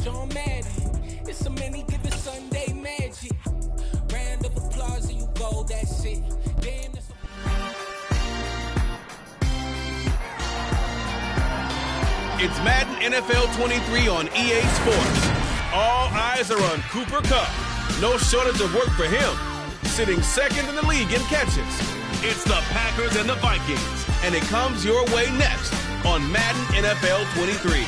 Sean Madden. It's a many given Sunday magic. Round of applause and you go, that's it. Damn, that's It's Madden NFL 23 on EA Sports. All eyes are on Cooper Kupp. No shortage of work for him. Sitting second in the league in catches. It's the Packers and the Vikings. And it comes your way next on Madden NFL 23.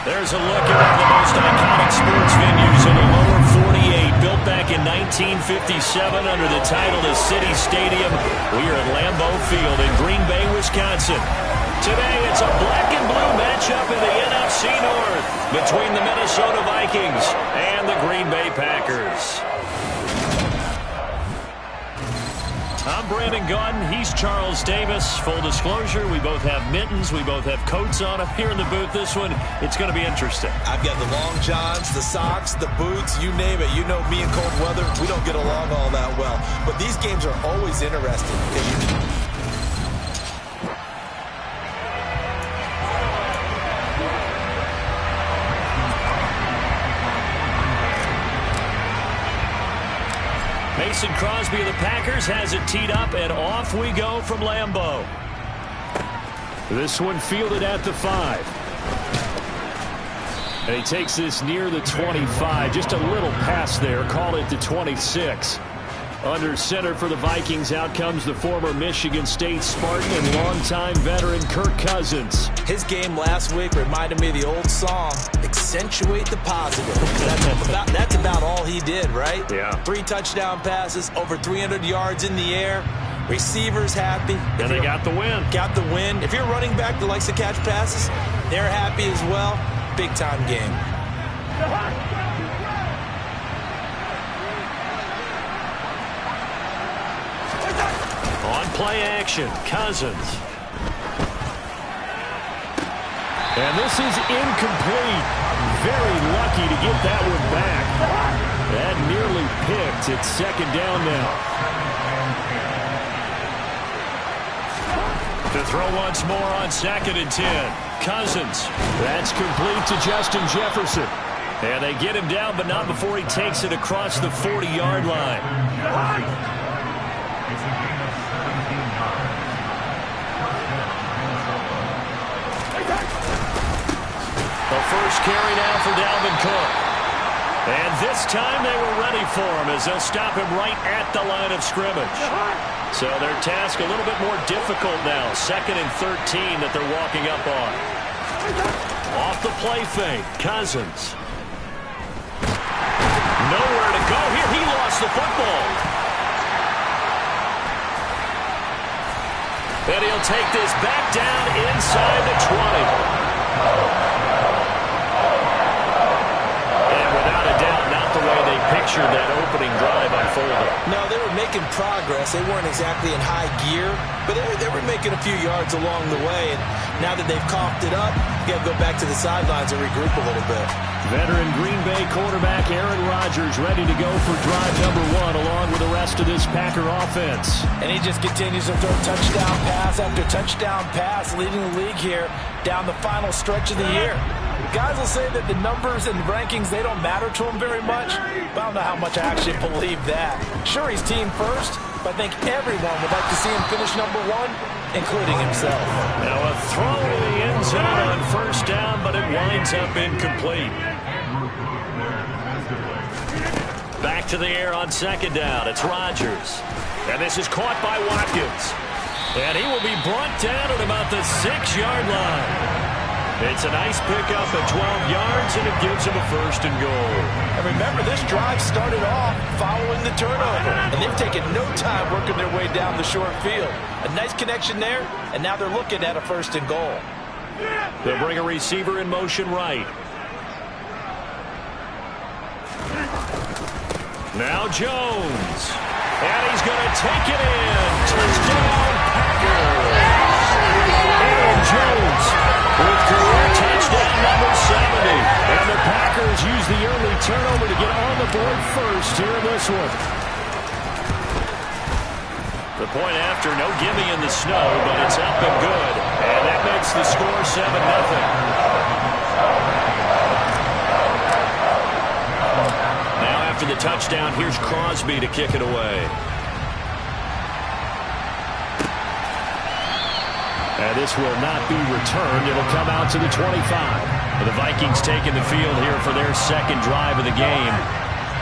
There's a look at one of the most iconic sports venues in the lower 48, built back in 1957 under the title of City Stadium. We are at Lambeau Field in Green Bay, Wisconsin. Today, it's a black and blue matchup in the NFC North between the Minnesota Vikings and the Green Bay Packers. I'm Brandon Gaudin. He's Charles Davis. Full disclosure, we both have mittens. We both have coats on up here in the booth. This one, it's going to be interesting. I've got the long johns, the socks, the boots, you name it. You know me in cold weather, we don't get along all that well. But these games are always interesting because Mason Crosby of the Packers has it teed up, and off we go from Lambeau. This one fielded at the 5. And he takes this near the 25. Just a little pass there. Call it the 26. Under center for the Vikings, out comes the former Michigan State Spartan and longtime veteran Kirk Cousins. his game last week reminded me of the old song, accentuate the positive. That's about all he did, right? Yeah. 3 touchdown passes, over 300 yards in the air. Receivers happy. And they got the win. Got the win. If you're running back that likes to catch passes, they're happy as well. Big-time game. On play action, Cousins. And this is incomplete. Very lucky to get that one back. That nearly picked. It's second down now. To throw once more on 2nd and 10. Cousins. That's complete to Justin Jefferson. And they get him down, but not before he takes it across the 40-yard line. The first carry now for Dalvin Cook. And this time they were ready for him as they'll stop him right at the line of scrimmage. So their task a little bit more difficult now. 2nd and 13 that they're walking up on. Off the play fake, Cousins. Nowhere to go here. He lost the football. And he'll take this back down inside the 20. Pictured that opening drive unfolding. No, they were making progress. They weren't exactly in high gear, but they were making a few yards along the way. And now that they've coughed it up, you got to go back to the sidelines and regroup a little bit. Veteran Green Bay quarterback Aaron Rodgers ready to go for drive number 1 along with the rest of this Packer offense. And he just continues to throw touchdown pass after touchdown pass, leading the league here down the final stretch of the year. Guys will say that the numbers and rankings, they don't matter to him very much, but I don't know how much I actually believe that. Sure, he's team first, but I think everyone would like to see him finish number 1, including himself. Now a throw to the end zone on first down, but it winds up incomplete. Back to the air on 2nd down. It's Rodgers. And this is caught by Watkins. And he will be brought down at about the 6-yard line. It's a nice pickup at 12 yards, and it gives him a 1st and goal. And remember, this drive started off following the turnover, and they've taken no time working their way down the short field. A nice connection there, and now they're looking at a 1st and goal. They'll bring a receiver in motion right. Now Jones. And he's going to take it in. Touchdown, Packers. Aaron Jones with career touchdown number 70. And the Packers use the early turnover to get on the board first here in this one. The point after, no gimme in the snow, but it's up and good. And that makes the score 7-0. Now after the touchdown, here's Crosby to kick it away. And this will not be returned. It'll come out to the 25. The Vikings taking the field here for their second drive of the game.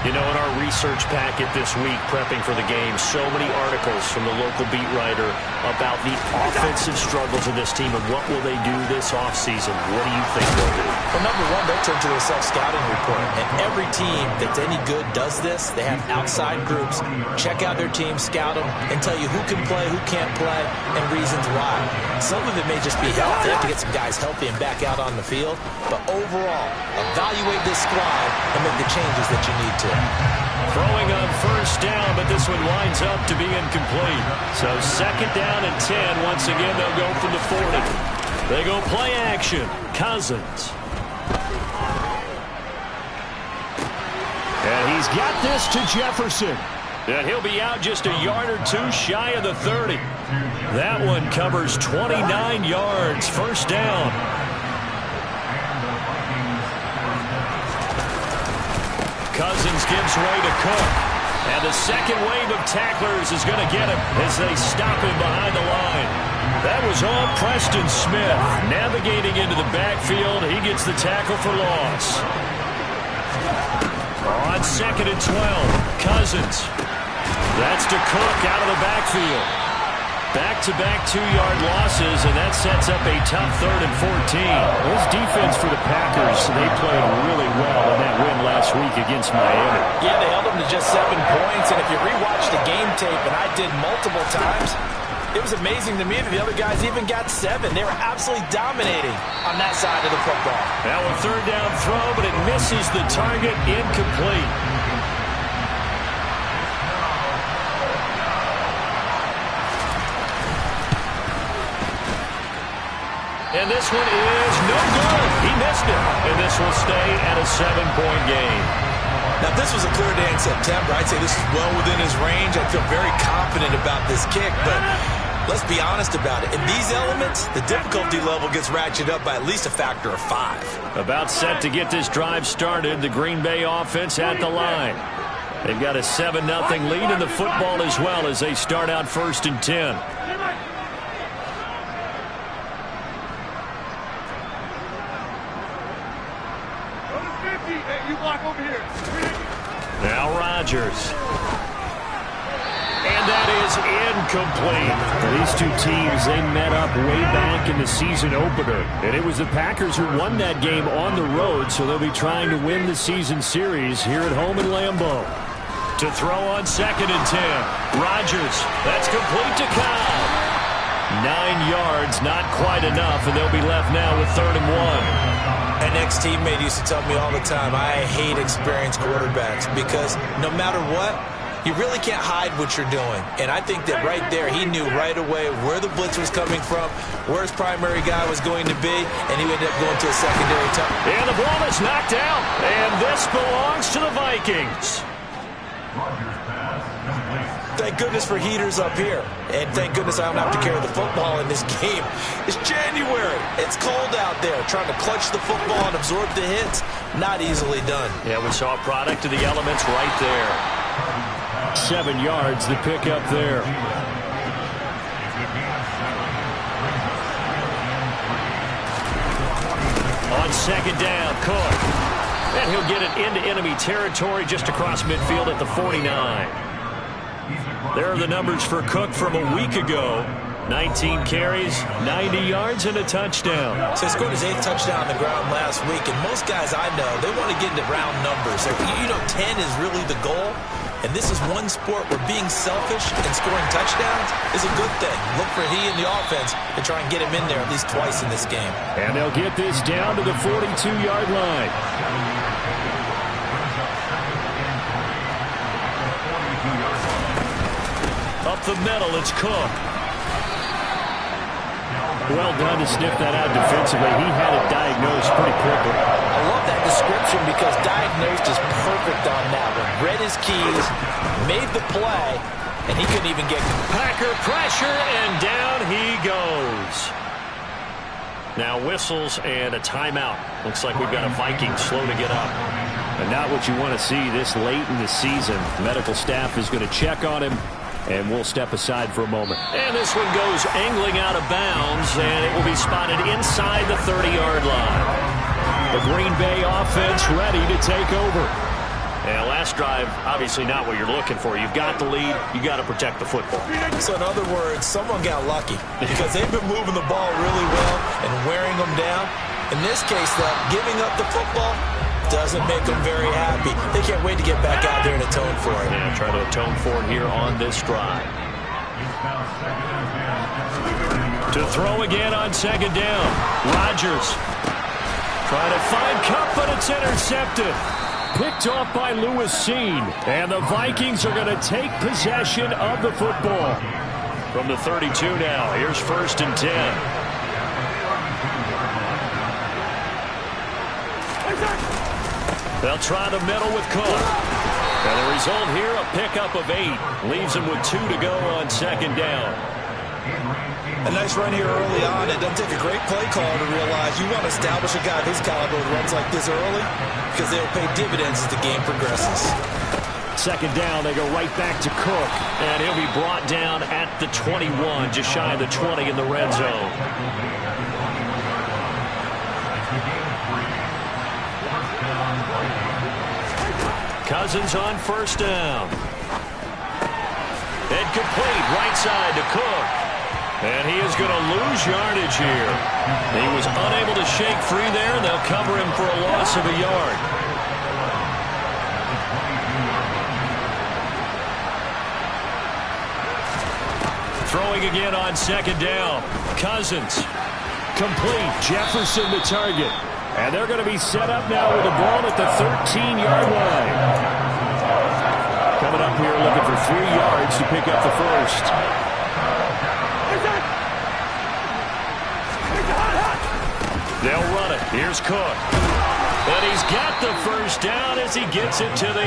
You know, in our research packet this week, prepping for the game, so many articles from the local beat writer about the offensive struggles of this team and what will they do this offseason. What do you think they'll do? Well, number one, they'll turn to their self-scouting report. And every team that's any good does this. They have outside groups. Check out their team, scout them, and tell you who can play, who can't play, and reasons why. Some of it may just be health. They have to get some guys healthy and back out on the field. But overall, evaluate this squad and make the changes that you need to. Throwing on first down, but this one winds up to be incomplete. So second down and 10. Once again, they'll go from the 40. They go play action. Cousins. And he's got this to Jefferson. And he'll be out just a yard or two shy of the 30. That one covers 29 yards. First down. Cousins gives way to Cook. And the second wave of tacklers is going to get him as they stop him behind the line. That was all Preston Smith. Navigating into the backfield, he gets the tackle for loss. On second and 12, Cousins. That's to Cook out of the backfield. Back-to-back 2-yard losses, and that sets up a tough 3rd and 14. This defense for the Packers, they played really well in that win last week against Miami. Yeah, they held them to just 7 points, and if you rewatch the game tape, and I did multiple times, it was amazing to me that the other guys even got 7. They were absolutely dominating on that side of the football. Now a third down throw, but it misses the target, incomplete. And this one is no good. He missed it. And this will stay at a 7-point game. Now, if this was a clear day in September, I'd say this is well within his range. I feel very confident about this kick, but let's be honest about it. In these elements, the difficulty level gets ratcheted up by at least a factor of 5. About set to get this drive started, the Green Bay offense at the line. They've got a 7-0 lead in the football as well as they start out 1st and 10. Now Rodgers. And that is incomplete. These two teams, they met up way back in the season opener. And it was the Packers who won that game on the road, so they'll be trying to win the season series here at home in Lambeau. To throw on 2nd and 10. Rodgers. That's complete to Cobb. 9 yards, not quite enough, and they'll be left now with 3rd and 1. An ex-teammate used to tell me all the time, I hate experienced quarterbacks because no matter what, you really can't hide what you're doing. And I think that right there, he knew right away where the blitz was coming from, where his primary guy was going to be, and he ended up going to a secondary touch. And the ball is knocked out, and this belongs to the Vikings. Thank goodness for heaters up here. And thank goodness I don't have to carry the football in this game. It's January. It's cold out there. Trying to clutch the football and absorb the hits, not easily done. Yeah, we saw a product of the elements right there. 7 yards, the pickup there. On 2nd down, Cook. And he'll get it into enemy territory just across midfield at the 49. There are the numbers for Cook from a week ago. 19 carries, 90 yards, and a touchdown. So he scored his 8th touchdown on the ground last week, and most guys I know, they want to get into round numbers. You know, 10 is really the goal, and this is one sport where being selfish and scoring touchdowns is a good thing. Look for he and the offense to try and get him in there at least twice in this game. And they'll get this down to the 42-yard line. Up the middle, it's Cook. Well done to sniff that out defensively. He had it diagnosed pretty quickly. I love that description because diagnosed is perfect on that one. Read his keys, made the play, and he couldn't even get... Packer pressure, and down he goes. Now whistles and a timeout. Looks like we've got a Viking slow to get up. And not what you want to see this late in the season. Medical staff is going to check on him, and we'll step aside for a moment. And this one goes angling out of bounds, and it will be spotted inside the 30-yard line. The Green Bay offense ready to take over. And last drive, obviously not what you're looking for. You've got the lead. You've got to protect the football. So in other words, someone got lucky because they've been moving the ball really well and wearing them down. In this case, though, giving up the football doesn't make them very happy. They can't wait to get back out there and atone for it. Yeah, try to atone for it here on this drive. To throw again on second down. Rodgers trying to find Kupp, but it's intercepted. Picked off by Lewis Cine. And the Vikings are going to take possession of the football. From the 32 now. Here's 1st and 10. They'll try the middle with Cook. And the result here, a pickup of 8. Leaves them with 2 to go on second down. A nice run here early on. It doesn't take a great play caller to realize you want to establish a guy of his caliber who runs like this early because they'll pay dividends as the game progresses. Second down, they go right back to Cook. And he'll be brought down at the 21, just shy of the 20 in the red zone. Cousins on 1st down. Incomplete, right side to Cook. And he is going to lose yardage here. He was unable to shake free there, and they'll cover him for a loss of a yard. Throwing again on second down. Cousins. Complete. Jefferson the target. And they're going to be set up now with the ball at the 13-yard line. Coming up here looking for 3 yards to pick up the first. They'll run it. Here's Cook. And he's got the first down as he gets it to the 8.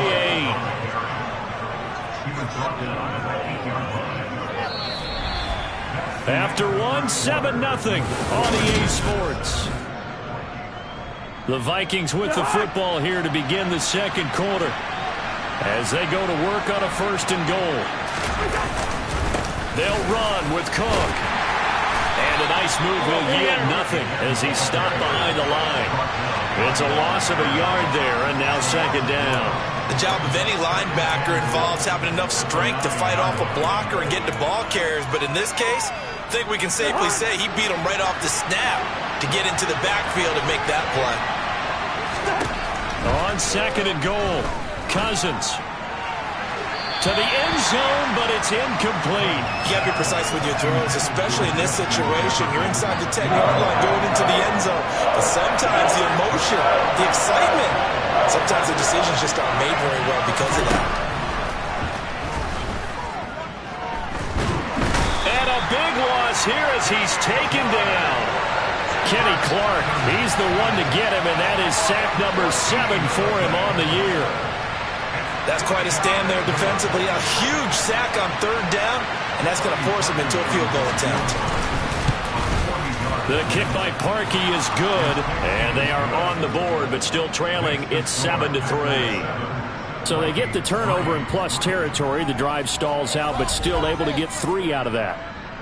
After 7-0 on EA Sports. The Vikings with the football here to begin the second quarter as they go to work on a 1st and goal. They'll run with Cook. And a nice move will yield nothing as he's stopped behind the line. It's a loss of a yard there, and now second down. The job of any linebacker involves having enough strength to fight off a blocker and get to ball carriers, but in this case, I think we can safely say he beat him right off the snap to get into the backfield and make that play. On 2nd and goal, Cousins to the end zone, but it's incomplete. You got to be precise with your throws, especially in this situation. You're inside the 10-yard line going into the end zone. But sometimes the emotion, the excitement, sometimes the decisions just aren't made very well because of that. And a big loss here as he's taken down. Kenny Clark, he's the one to get him, and that is sack number 7 for him on the year. That's quite a stand there defensively. A huge sack on 3rd down, and that's going to force him into a field goal attempt. The kick by Parkey is good, and they are on the board, but still trailing. It's 7-3. So they get the turnover in plus territory. The drive stalls out, but still able to get 3 out of that.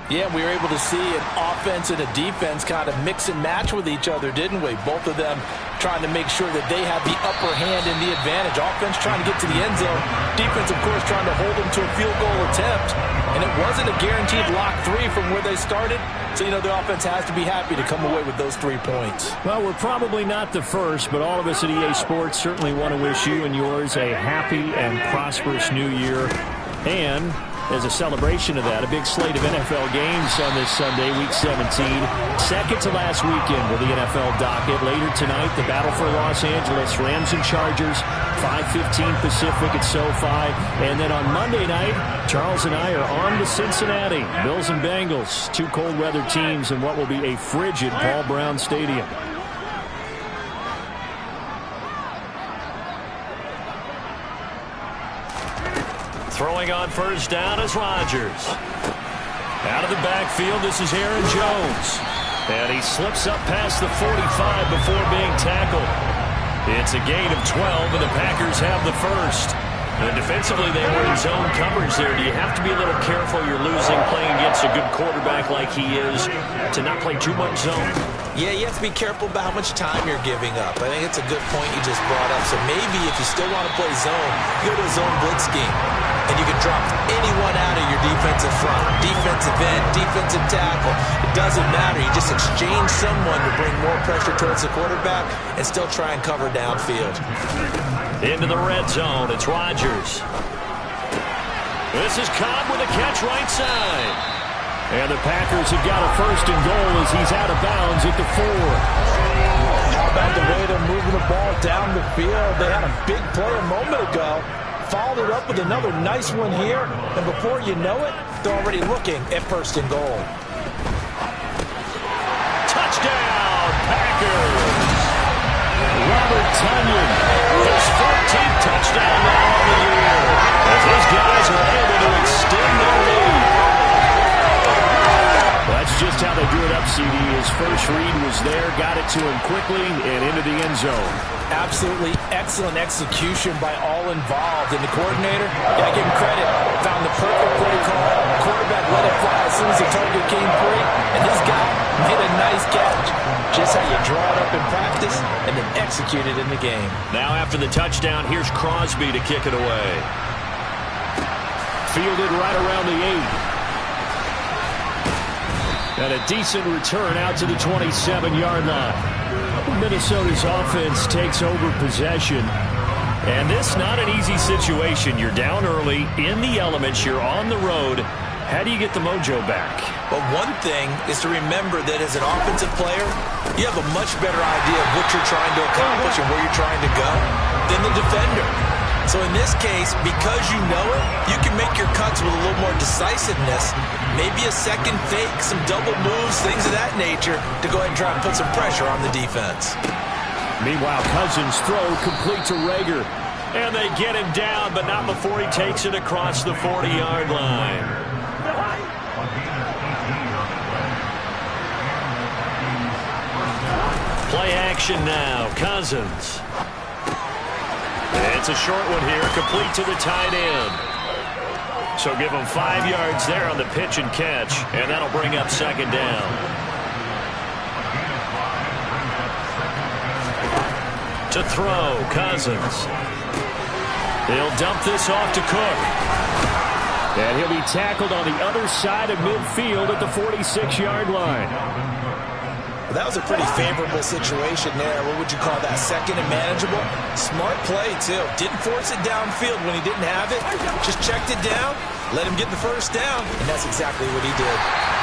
Yeah, we were able to see an offense and a defense kind of mix and match with each other, didn't we? Both of them trying to make sure that they have the upper hand and the advantage. Offense trying to get to the end zone. Defense, of course, trying to hold them to a field goal attempt. And it wasn't a guaranteed lock 3 from where they started. So, you know, the offense has to be happy to come away with those 3 points. Well, we're probably not the first, but all of us at EA Sports certainly want to wish you and yours a happy and prosperous new year. And as a celebration of that, a big slate of NFL games on this Sunday, Week 17. Second to last weekend with the NFL docket. Later tonight, the battle for Los Angeles, Rams and Chargers, 5:15 Pacific at SoFi. And then on Monday night, Charles and I are on to Cincinnati. Bills and Bengals, 2 cold weather teams in what will be a frigid Paul Brown Stadium. Throwing on first down is Rodgers. Out of the backfield, this is Aaron Jones. And he slips up past the 45 before being tackled. It's a gain of 12, and the Packers have the first. And defensively, they were in zone coverage there. Do you have to be a little careful? You're losing playing against a good quarterback like he is to not play too much zone? Yeah, you have to be careful about how much time you're giving up. I think it's a good point you just brought up. So maybe if you still want to play zone, you go to a zone blitz scheme. And you can drop anyone out of your defensive front, defensive end, defensive tackle. It doesn't matter. You just exchange someone to bring more pressure towards the quarterback and still try and cover downfield. Into the red zone, it's Rodgers. This is Cobb with a catch right side. And the Packers have got a first and goal as he's out of bounds at the 4. How about the way they're moving the ball down the field? They had a big play a moment ago. Followed it up with another nice one here. And before you know it, they're already looking at first and goal. Touchdown, Packers! Robert Tonyan, his 14th touchdown now of the year, as these guys are able to extend their lead. That's just how they drew it up, CD. His first read was there, got it to him quickly, and into the end zone. Absolutely excellent execution by all involved. And the coordinator, gotta give him credit, found the perfect play call. Quarterback let it fly as soon as the target came free, and this guy made a nice catch. Just how you draw it up in practice and then execute it in the game. Now after the touchdown, here's Crosby to kick it away. Fielded right around the 8. And a decent return out to the 27-yard line. Minnesota's offense takes over possession. And this not an easy situation. You're down early, in the elements, you're on the road. How do you get the mojo back? Well, one thing is to remember that as an offensive player, you have a much better idea of what you're trying to accomplish and where you're trying to go than the defender. So in this case, because you know it, you can make your cuts with a little more decisiveness. Maybe a second fake, some double moves, things of that nature to go ahead and try and put some pressure on the defense. Meanwhile, Cousins' throw complete to Reagor. And they get him down, but not before he takes it across the 40-yard line. Play action now. Cousins. It's a short one here, complete to the tight end. So give him 5 yards there on the pitch and catch, and that'll bring up second down. To throw, Cousins. He'll dump this off to Cook. And he'll be tackled on the other side of midfield at the 46-yard line. That was a pretty favorable situation there. What would you call that? Second and manageable? Smart play, too. Didn't force it downfield when he didn't have it. Just checked it down, let him get the first down, and that's exactly what he did.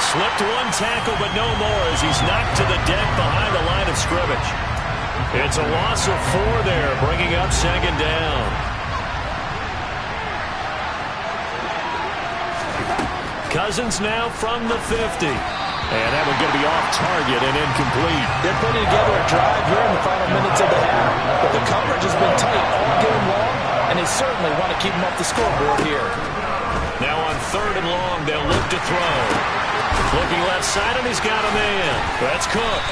Slipped one tackle, but no more as he's knocked to the deck behind the line of scrimmage. It's a loss of 4 there, bringing up second down. Cousins now from the 50. And that one's going to be off target and incomplete. They're putting together a drive here in the final minutes of the half. But the coverage has been tight all game long, and they certainly want to keep them off the scoreboard here. Now on 3rd and long, they'll look to throw. Looking left side, and he's got a man. That's Cook.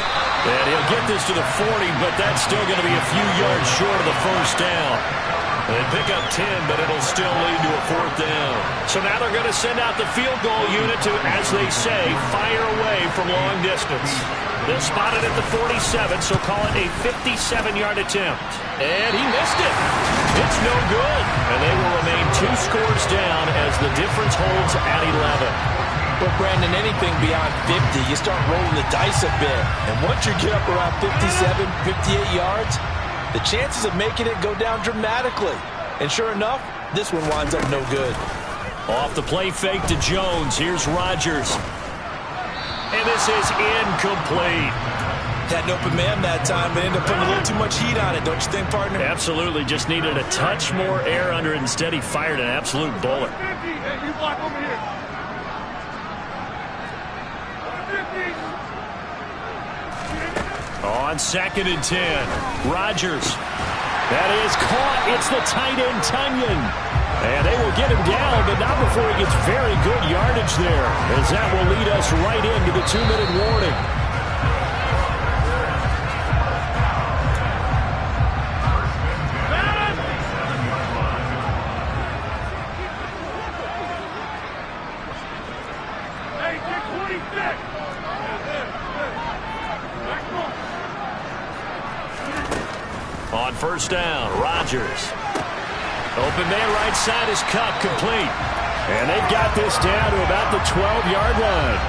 And he'll get this to the 40, but that's still going to be a few yards short of the first down. They pick up 10, but it'll still lead to a 4th down. So now they're going to send out the field goal unit to, as they say, fire away from long distance. They'll spot it at the 47, so call it a 57-yard attempt. And he missed it. It's no good. And they will remain 2 scores down as the difference holds at 11. Well, Brandon, anything beyond 50, you start rolling the dice a bit. And once you get up around 57, 58 yards, the chances of making it go down dramatically. And sure enough, this one winds up no good. Off the play fake to Jones. Here's Rodgers. And this is incomplete. Had an open man that time, but ended up putting a little too much heat on it, don't you think, partner? Absolutely. Just needed a touch more air under it. Instead, he fired an absolute bullet. On 2nd and 10, Rodgers. That is caught. It's the tight end, Tonyan. And they will get him down, but not before he gets very good yardage there, as that will lead us right into the 2-minute warning. On first down, Rodgers. Open man right side is Kupp, complete. And they've got this down to about the 12-yard line.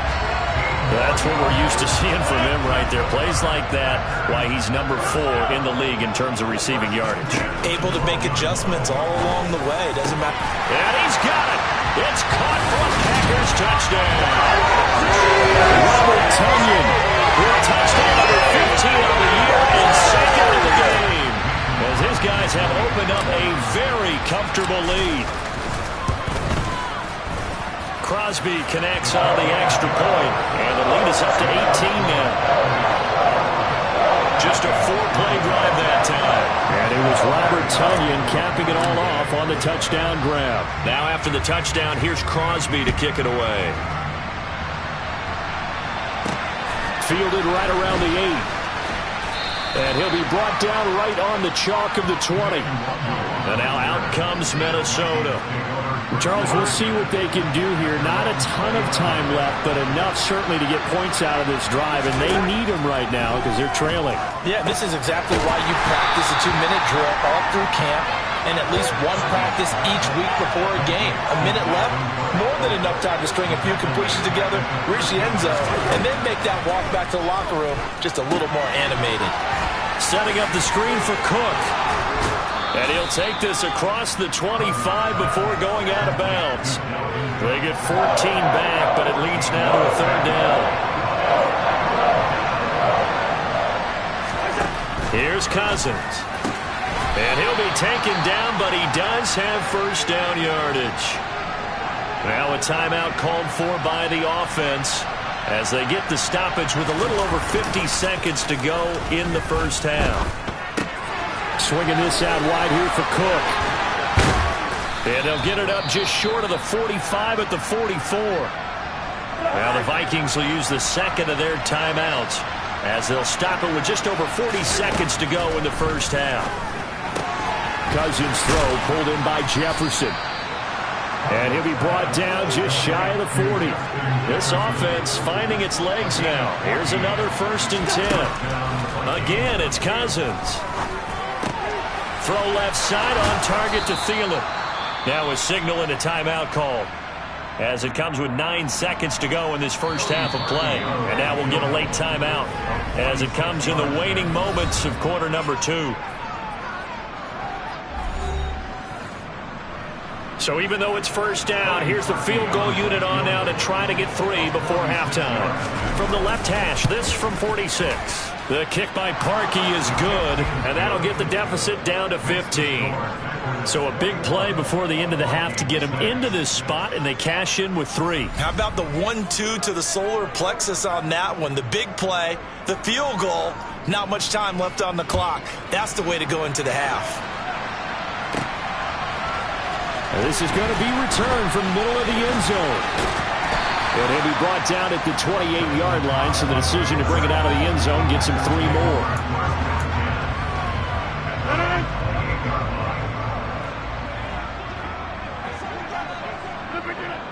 That's what we're used to seeing from him right there. Plays like that, why he's number 4 in the league in terms of receiving yardage. Able to make adjustments all along the way. Doesn't matter. And he's got it. It's caught for a Packers touchdown. Robert Tonyan with touchdown number 15 of the year and second in the game, as his guys have opened up a very comfortable lead. Crosby connects on the extra point, and the lead is up to 18 now. Just a 4-play drive that time. And it was Robert Tonyan capping it all off on the touchdown grab. Now after the touchdown, here's Crosby to kick it away. Fielded right around the 8. And he'll be brought down right on the chalk of the 20. And now out comes Minnesota. Charles, we'll see what they can do here. Not a ton of time left, but enough certainly to get points out of this drive. And they need them right now because they're trailing. Yeah, this is exactly why you practice a 2-minute drill all through camp and at least one practice each week before a game. A minute left, more than enough time to string a few completions together, reach the end zone, and then make that walk back to the locker room just a little more animated. Setting up the screen for Cook. And he'll take this across the 25 before going out of bounds. They get 14 back, but it leads now to a third down. Here's Cousins. And he'll be taken down, but he does have first down yardage. Now a timeout called for by the offense as they get the stoppage with a little over 50 seconds to go in the first half. Swinging this out wide here for Cook. And they'll get it up just short of the 45 at the 44. Now the Vikings will use the second of their timeouts as they'll stop it with just over 40 seconds to go in the first half. Cousins throw pulled in by Jefferson. And he'll be brought down just shy of the 40. This offense finding its legs now. Here's another 1st and 10. Again, it's Cousins. Throw left side on target to Thielen. Now a signal and a timeout called as it comes with 9 seconds to go in this first half of play. And now we'll get a late timeout as it comes in the waning moments of quarter number 2. So even though it's first down, here's the field goal unit on now to try to get 3 before halftime. From the left hash, this from 46. The kick by Parkey is good, and that'll get the deficit down to 15. So a big play before the end of the half to get them into this spot, and they cash in with 3. How about the 1-2 to the solar plexus on that one? The big play, the field goal, not much time left on the clock. That's the way to go into the half. This is going to be returned from the middle of the end zone. And he'll be brought down at the 28-yard line, so the decision to bring it out of the end zone gets him 3 more.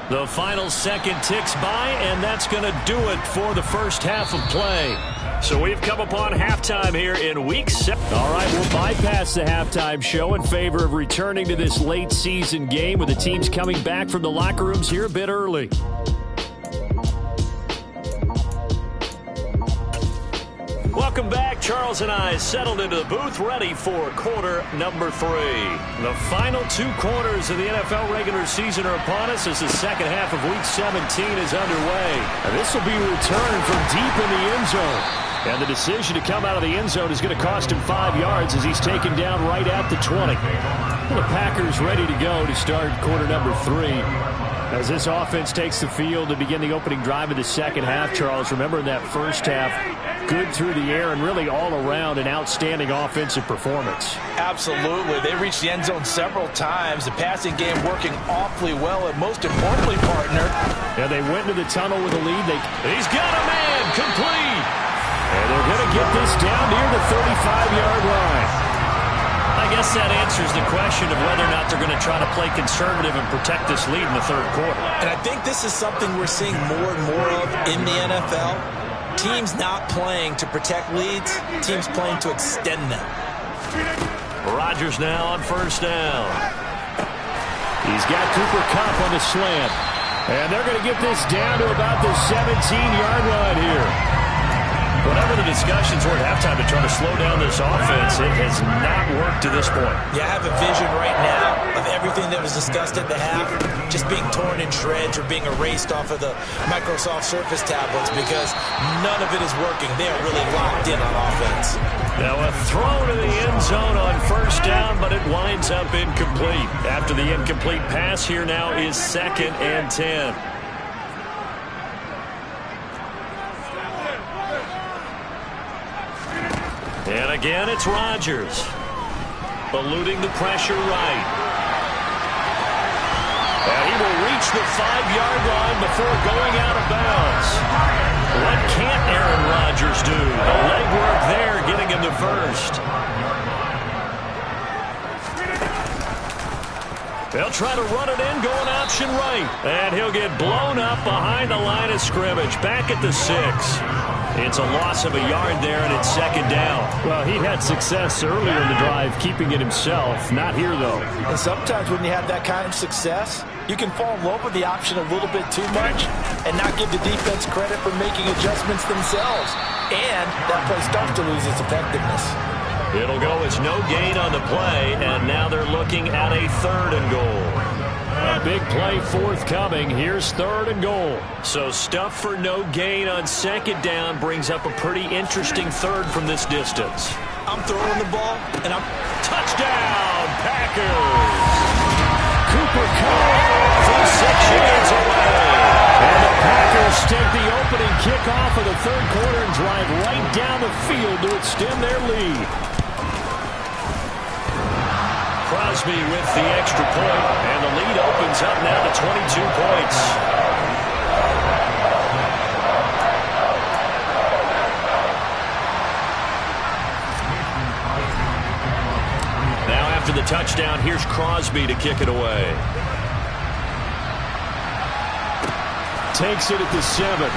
The final second ticks by, and that's going to do it for the first half of play. So we've come upon halftime here in Week 7. All right, we'll bypass the halftime show in favor of returning to this late season game with the teams coming back from the locker rooms here a bit early. Welcome back. Charles and I settled into the booth ready for quarter number 3. The final 2 quarters of the NFL regular season are upon us as the second half of Week 17 is underway. And this will be returned from deep in the end zone. And the decision to come out of the end zone is going to cost him 5 yards as he's taken down right at the 20. The Packers ready to go to start quarter number 3. As this offense takes the field to begin the opening drive of the second half, Charles, remember in that first half, good through the air and really all around an outstanding offensive performance. Absolutely. They reached the end zone several times. The passing game working awfully well, and most importantly, partner. Yeah, they went into the tunnel with a lead. He's got a man, complete. And they're going to get this down near the 35-yard line. I guess that answers the question of whether or not they're going to try to play conservative and protect this lead in the third quarter. And I think this is something we're seeing more and more of in the NFL. Teams not playing to protect leads, teams playing to extend them. Rodgers now on first down. He's got Cooper Kupp on the slant. And they're going to get this down to about the 17-yard line here. Whatever the discussions were at halftime to try to slow down this offense, it has not worked to this point. Yeah, I have a vision right now of everything that was discussed at the half just being torn in shreds or being erased off of the Microsoft Surface tablets because none of it is working. They are really locked in on offense. Now a throw to the end zone on first down, but it winds up incomplete. After the incomplete pass, here now is 2nd and 10. And again, it's Rodgers. Eluding the pressure right. And he will reach the 5-yard line before going out of bounds. What can't Aaron Rodgers do? The legwork there getting him the first. They'll try to run it in, going option right. And he'll get blown up behind the line of scrimmage. Back at the 6. It's a loss of a yard there, and it's 2nd down. Well, he had success earlier in the drive, keeping it himself. Not here, though. And sometimes when you have that kind of success, you can fall in love with the option a little bit too much and not give the defense credit for making adjustments themselves. And that play starts to lose its effectiveness. It'll go as no gain on the play, and now they're looking at a 3rd and goal. A big play forthcoming. Here's 3rd and goal. So stuff for no gain on 2nd down brings up a pretty interesting 3rd from this distance. I'm throwing the ball, and I'm... Touchdown, Packers! Cooper Kupp from 6 yards away. And the Packers take the opening kickoff of the 3rd quarter and drive right down the field to extend their lead. Crosby with the extra point, and the lead opens up now to 22 points. Now after the touchdown, here's Crosby to kick it away. Takes it at the 7.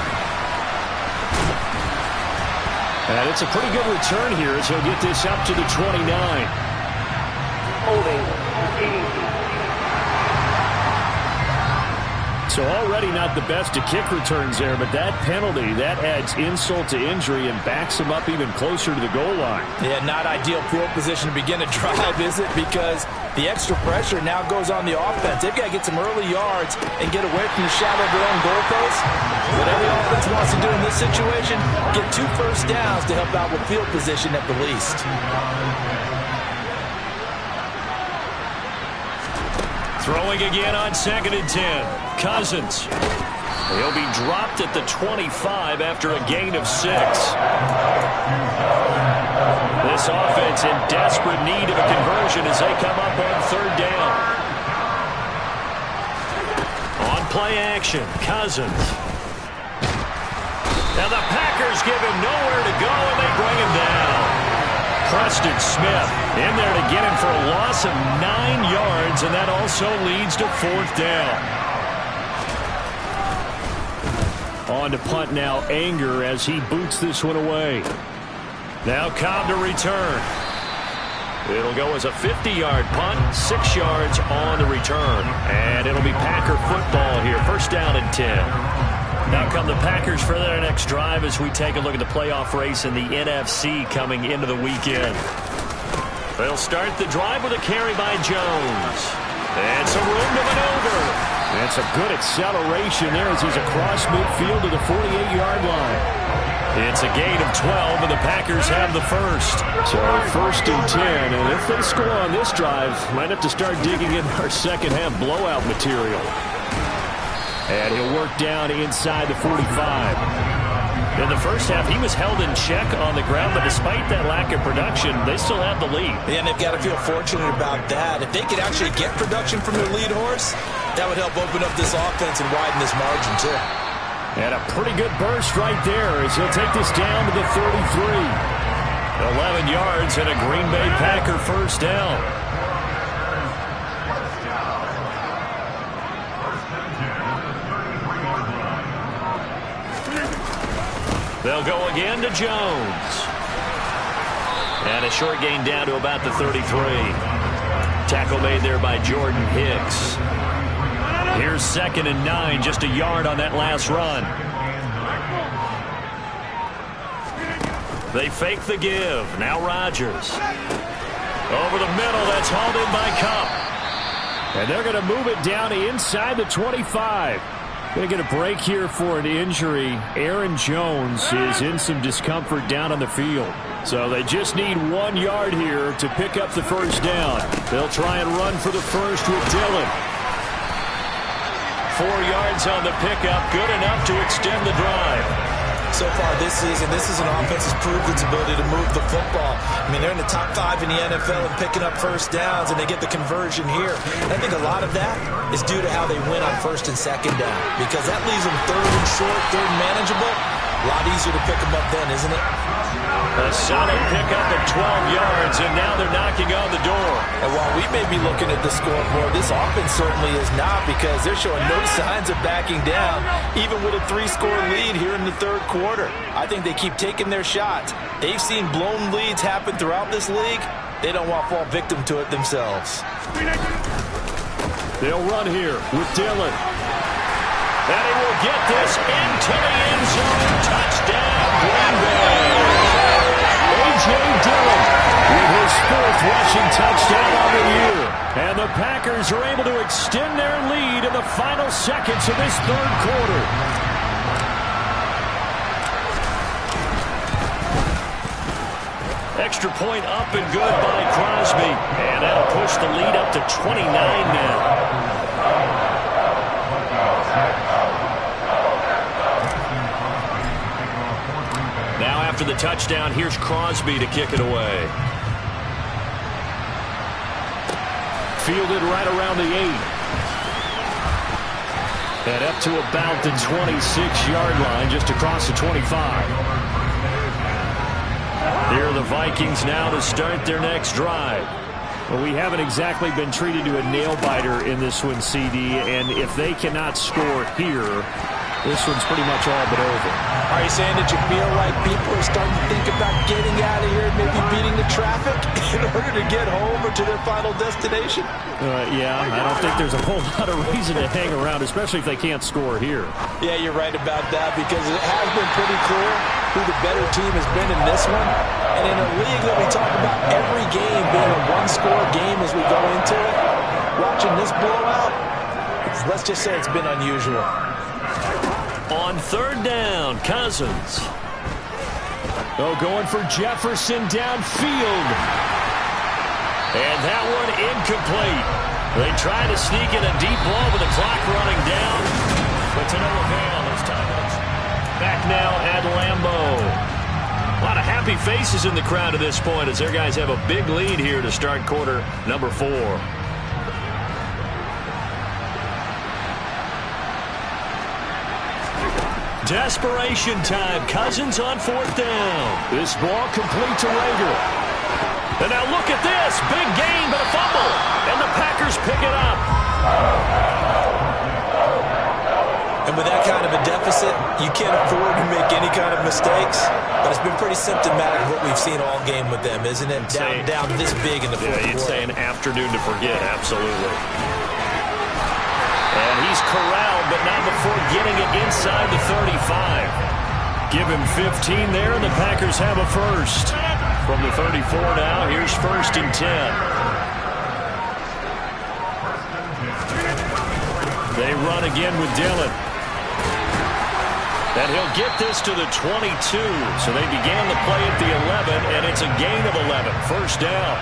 And it's a pretty good return here as he'll get this up to the 29. So already not the best of kick returns there, but that penalty, that adds insult to injury and backs him up even closer to the goal line. Yeah, not ideal field position to begin a drive, is it? Because the extra pressure now goes on the offense. They've got to get some early yards and get away from the shadow of their own goalpost. What every offense wants to do in this situation, get 2 first downs to help out with field position at the least. Throwing again on 2nd and 10. Cousins. He'll be dropped at the 25 after a gain of 6. This offense in desperate need of a conversion as they come up on 3rd down. On play action, Cousins. Now the Packers give him nowhere to go, and they bring him down. Preston Smith in there to get him for a loss of 9 yards, and that also leads to 4th down. On to punt now, Anger as he boots this one away. Now Cobb to return. It'll go as a 50-yard punt, 6 yards on the return. And it'll be Packer football here, 1st down and 10. Now come the Packers for their next drive as we take a look at the playoff race in the NFC coming into the weekend. They'll start the drive with a carry by Jones. And some room to maneuver. And some good acceleration there as he's across midfield to the 48-yard line. It's a gain of 12, and the Packers have the first. So 1st and 10, and if they score on this drive, might have to start digging in our second-half blowout material. And he'll work down inside the 45. In the first half, he was held in check on the ground, but despite that lack of production, they still have the lead. And they've got to feel fortunate about that. If they could actually get production from their lead horse, that would help open up this offense and widen this margin, too. And a pretty good burst right there as he'll take this down to the 33. 11 yards and a Green Bay Packer first down. They'll go again to Jones. And a short gain down to about the 33. Tackle made there by Jordan Hicks. Here's 2nd and 9, just a yard on that last run. They fake the give. Now Rodgers. Over the middle, that's hauled in by Kupp. And they're going to move it down inside the 25. Going to get a break here for an injury. Aaron Jones is in some discomfort down on the field. So they just need 1 yard here to pick up the first down. They'll try and run for the first with Dillon. 4 yards on the pickup, good enough to extend the drive. So far this season, this is an offense that's proved its ability to move the football. I mean, they're in the top 5 in the NFL and picking up first downs, and they get the conversion here. And I think a lot of that is due to how they win on 1st and 2nd down, because that leaves them 3rd and short, 3rd and manageable. A lot easier to pick them up then, isn't it? A solid pickup of 12 yards, and now they're knocking on the door. And while we may be looking at the scoreboard, this offense certainly is not, because they're showing no signs of backing down, even with a 3-score lead here in the 3rd quarter. I think they keep taking their shots. They've seen blown leads happen throughout this league. They don't want to fall victim to it themselves. They'll run here with Dillon. And he will get this into the end zone. Touchdown, Green Bay. A.J. Dillon with his 4th rushing touchdown on the year. And the Packers are able to extend their lead in the final seconds of this 3rd quarter. Extra point up and good by Crosby. And that'll push the lead up to 29 now. Now after the touchdown, here's Crosby to kick it away. Fielded right around the 8. And up to about the 26-yard line, just across the 25. Here are the Vikings now to start their next drive. Well, we haven't exactly been treated to a nail-biter in this one, CD, and if they cannot score here, this one's pretty much all but over. Are you saying that you feel like people are starting to think about getting out of here and maybe beating the traffic in order to get home or to their final destination? Yeah, I don't think there's a whole lot of reason to hang around, especially if they can't score here. Yeah, you're right about that, because it has been pretty clear who the better team has been in this one. And in a league that we talk about every game being a 1-score game as we go into it, watching this blowout, let's just say it's been unusual. On 3rd down, Cousins. Oh, going for Jefferson downfield. And that one incomplete. They try to sneak in a deep ball with the clock running down, but to no avail. It's time. Back now at Lambeau. A lot of happy faces in the crowd at this point as their guys have a big lead here to start quarter number 4. Desperation time. Cousins on 4th down. This ball complete to Rager. And now look at this. Big gain, but a fumble. And the Packers pick it up. And with that kind of a deficit, you can't afford to make any kind of mistakes. But it's been pretty symptomatic of what we've seen all game with them, isn't it? Down this big in the 4th quarter. You'd say an afternoon to forget, absolutely. And he's corralled, but not before getting it inside the 35. Give him 15 there, and the Packers have a first. From the 34 now, here's 1st and 10. They run again with Dillon. And he'll get this to the 22. So they began the play at the 11, and it's a gain of 11. First down.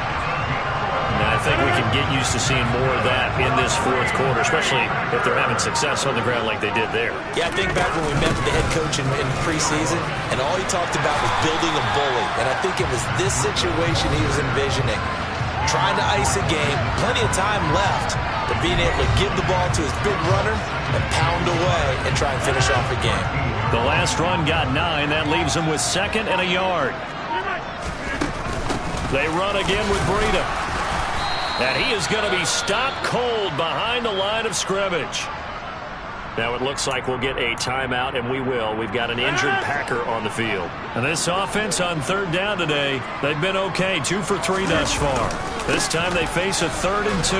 And I think we can get used to seeing more of that in this fourth quarter, especially if they're having success on the ground like they did there. Yeah, I think back when we met with the head coach in preseason, and all he talked about was building a bully. And I think it was this situation he was envisioning. Trying to ice a game, plenty of time left, but being able to give the ball to his big runner and pound away and try and finish off the game. The last run got 9. That leaves him with 2nd and a yard. They run again with Breida. And he is going to be stopped cold behind the line of scrimmage. Now it looks like we'll get a timeout, and we will. We've got an injured Packer on the field. And this offense on 3rd down today, they've been okay. 2 for 3 thus far. This time they face a 3rd and 2.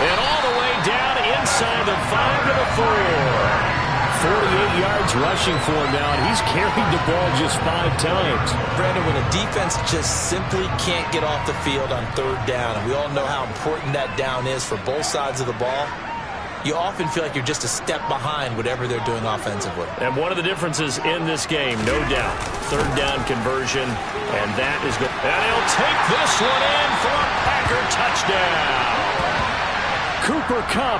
And all the way down inside the 5 to the 4. 48 yards rushing for him now, and he's carried the ball just 5 times. Brandon, when a defense just simply can't get off the field on 3rd down, and we all know how important that down is for both sides of the ball, you often feel like you're just a step behind whatever they're doing offensively. And one of the differences in this game, no doubt, 3rd down conversion, and that is good. And he'll take this one in for a Packer touchdown. Cooper Kupp,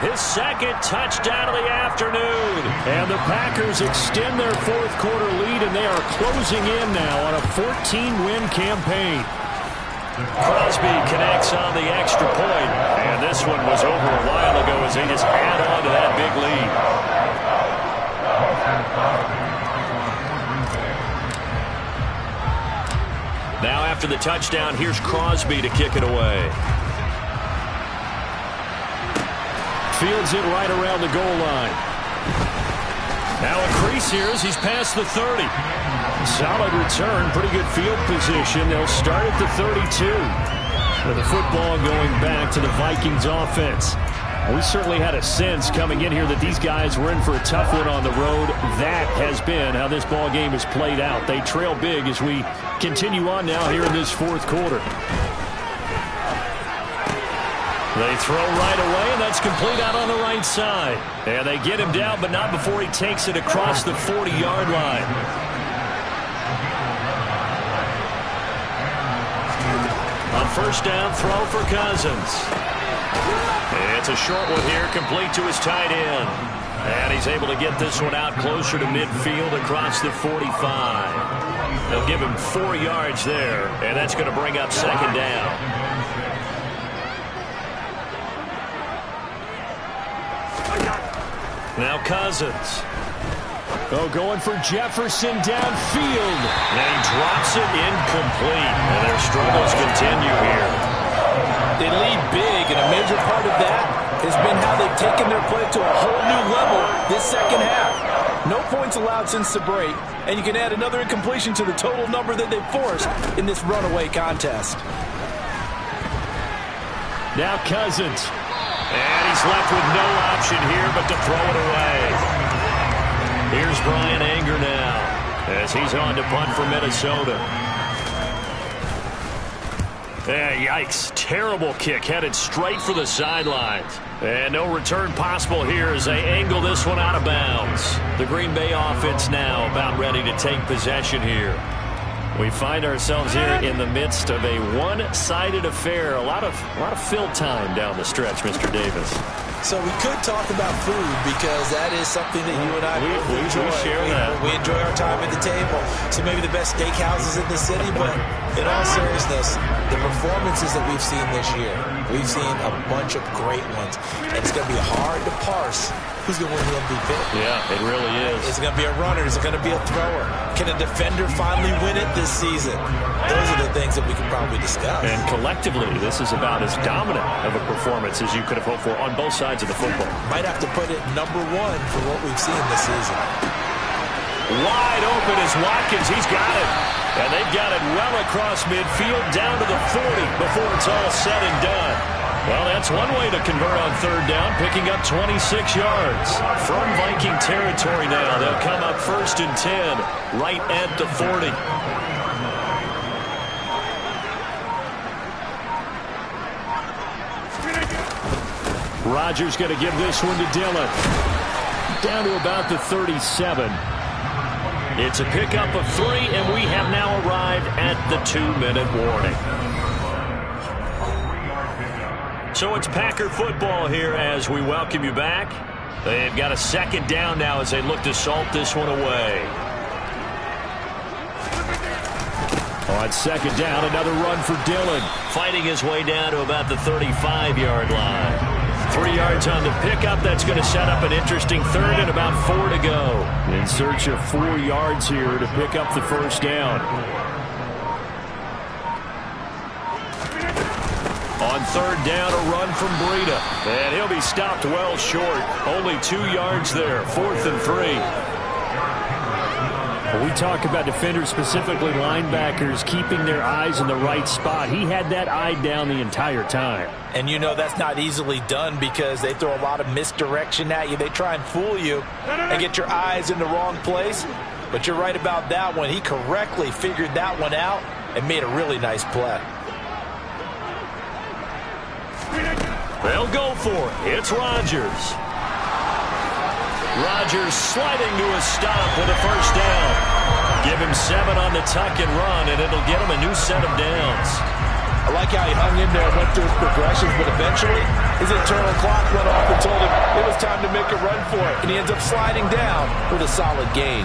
his 2nd touchdown of the afternoon. And the Packers extend their 4th quarter lead, and they are closing in now on a 14-win campaign. Crosby connects on the extra point, and this one was over a while ago as they just add on to that big lead. Now after the touchdown, here's Crosby to kick it away. Fields it right around the goal line. Now a crease here as he's past the 30. Solid return, pretty good field position. They'll start at the 32. With the football going back to the Vikings offense. We certainly had a sense coming in here that these guys were in for a tough one on the road. That has been how this ball game has played out. They trail big as we continue on now here in this 4th quarter. They throw right away, and that's complete out on the right side. And they get him down, but not before he takes it across the 40-yard line. On 1st down, throw for Cousins. It's a short one here, complete to his tight end. And he's able to get this one out closer to midfield across the 45. They'll give him 4 yards there, and that's going to bring up 2nd down. Now Cousins. Oh, going for Jefferson downfield. And he drops it incomplete. And their struggles continue here. They lead big, and a major part of that has been how they've taken their play to a whole new level this 2nd half. No points allowed since the break, and you can add another incompletion to the total number that they've forced in this runaway contest. Now Cousins. And he's left with no option here but to throw it away. Here's Brian Anger now as he's on to punt for Minnesota. Yikes. Terrible kick headed straight for the sidelines. And no return possible here as they angle this one out of bounds. The Green Bay offense now about ready to take possession here. We find ourselves here in the midst of a one-sided affair. A lot of fill time down the stretch, Mr. Davis. So we could talk about food because that is something that you and I enjoy. We share that. We enjoy our time at the table. So maybe the best steakhouses in the city, but in all seriousness, the performances that we've seen this year, we've seen a bunch of great ones. And it's going to be hard to parse who's going to win the MVP. Yeah, it really is. Is it going to be a runner? Is it going to be a thrower? Can a defender finally win it this season? Those are the things that we can probably discuss. And collectively, this is about as dominant of a performance as you could have hoped for on both sides of the football. Might have to put it #1 for what we've seen this season. Wide open is Watkins. He's got it. And they've got it well across midfield down to the 40 before it's all said and done. Well, that's one way to convert on 3rd down, picking up 26 yards. From Viking territory now, they'll come up 1st and 10, right at the 40. Rodgers going to give this one to Dillon. Down to about the 37. It's a pickup of 3, and we have now arrived at the 2-minute warning. So it's Packer football here as we welcome you back. They've got a second down now as they look to salt this one away. On second down, another run for Dillon. Fighting his way down to about the 35-yard line. 3 yards on the pickup. That's going to set up an interesting third and about 4 to go. In search of 4 yards here to pick up the first down. On third down, a run from Breida. And he'll be stopped well short. Only 2 yards there. 4th and 3. When we talk about defenders, specifically linebackers, keeping their eyes in the right spot, he had that eye down the entire time. And you know that's not easily done because they throw a lot of misdirection at you. They try and fool you and get your eyes in the wrong place. But you're right about that one. He correctly figured that one out and made a really nice play. They'll go for it. It's Rodgers. Rodgers sliding to a stop with a first down. Give him 7 on the tuck and run, and it'll get him a new set of downs. I like how he hung in there and went through his progressions, but eventually his internal clock went off and told him it was time to make a run for it, and he ends up sliding down with a solid gain.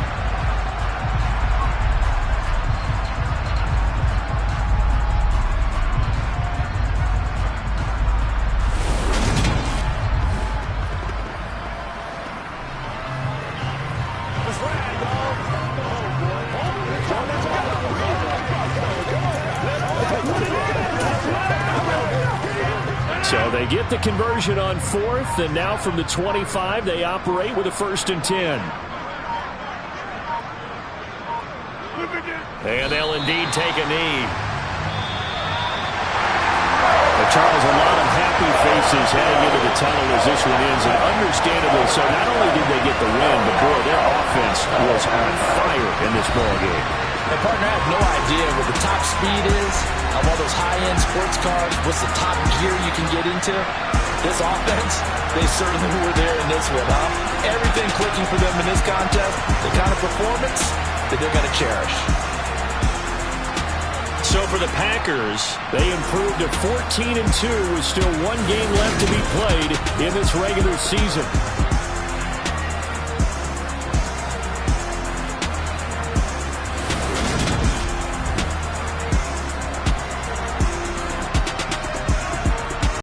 So they get the conversion on 4th, and now from the 25, they operate with a 1st and 10. And they'll indeed take a knee. Charles, a lot of happy faces heading into the tunnel as this one ends, and understandably so. Not only did they get the win, but boy, their offense was on fire in this ball game. And partner, I have no idea what the top speed is on all those high-end sports cars. What's the top gear you can get into? This offense, they certainly were there in this one, huh? Everything clicking for them in this contest, the kind of performance that they're going to cherish. So for the Packers, they improved to 14-2 with still 1 game left to be played in this regular season.